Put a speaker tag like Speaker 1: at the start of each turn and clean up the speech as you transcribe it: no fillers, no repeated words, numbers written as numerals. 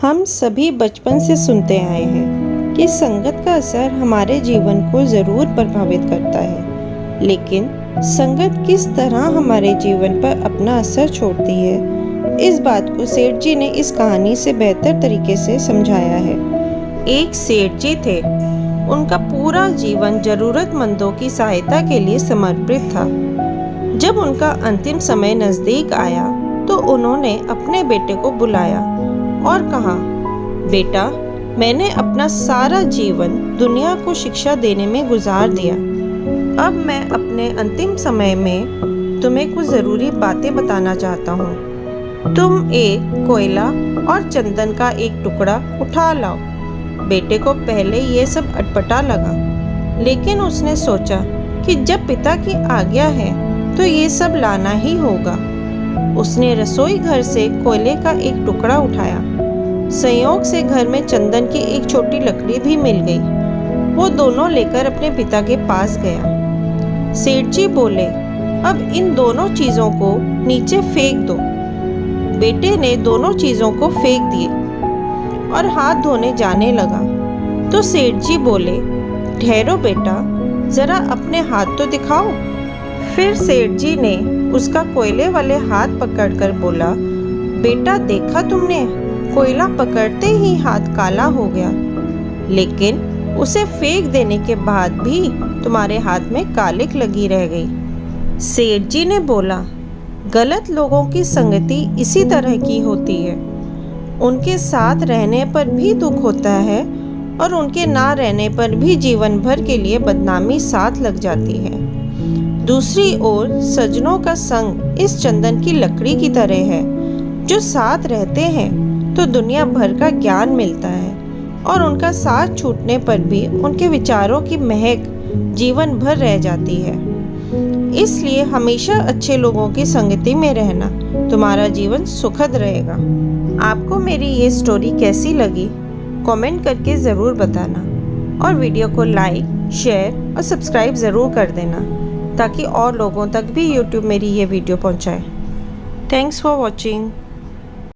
Speaker 1: हम सभी बचपन से सुनते आए हैं कि संगत का असर हमारे जीवन को ज़रूर प्रभावित करता है, लेकिन संगत किस तरह हमारे जीवन पर अपना असर छोड़ती है, इस बात को सेठ जी ने इस कहानी से बेहतर तरीके से समझाया है। एक सेठ जी थे। उनका पूरा जीवन ज़रूरतमंदों की सहायता के लिए समर्पित था। जब उनका अंतिम समय नज़दीक आया तो उन्होंने अपने बेटे को बुलाया और कहा, बेटा, मैंने अपना सारा जीवन दुनिया को शिक्षा देने में गुजार दिया। अब मैं अपने अंतिम समय में तुम्हें कुछ ज़रूरी बातें बताना चाहता हूँ। तुम एक कोयला और चंदन का एक टुकड़ा उठा लाओ। बेटे को पहले ये सब अटपटा लगा, लेकिन उसने सोचा कि जब पिता की आज्ञा है तो ये सब लाना ही होगा। उसने रसोई घर से कोयले का एक टुकड़ा उठाया। संयोग से घर में चंदन की एक छोटी लकड़ी भी मिल गई। वो दोनों लेकर अपने पिता के पास गया। सेठ जी बोले, अब इन दोनों चीजों को नीचे फेंक दो। बेटे ने दोनों चीजों को फेंक दिए और हाथ धोने जाने लगा। तो सेठ जी बोले, ठहरो बेटा, जरा अपने हाथ तो दिखाओ। फिर सेठ जी ने उसका कोयले वाले हाथ पकड़कर बोला, बेटा, देखा तुमने, कोयला पकड़ते ही हाथ काला हो गया, लेकिन उसे फेंक देने के बाद भी तुम्हारे हाथ में कालिक लगी रह गई। सेठ जी ने बोला, गलत लोगों की संगति इसी तरह की होती है। उनके साथ रहने पर भी दुख होता है और उनके ना रहने पर भी जीवन भर के लिए बदनामी साथ लग जाती है। दूसरी ओर सज्जनों का संग इस चंदन की लकड़ी की तरह है। जो साथ रहते हैं तो दुनिया भर का ज्ञान मिलता है और उनका साथ छूटने पर भी उनके विचारों की महक जीवन भर रह जाती है। इसलिए हमेशा अच्छे लोगों की संगति में रहना तुम्हारा जीवन सुखद रहेगा। आपको मेरी ये स्टोरी कैसी लगी, कमेंट करके ज़रूर बताना और वीडियो को लाइक, शेयर और सब्सक्राइब ज़रूर कर देना, ताकि और लोगों तक भी YouTube मेरी ये वीडियो पहुंचाए। Thanks for watching.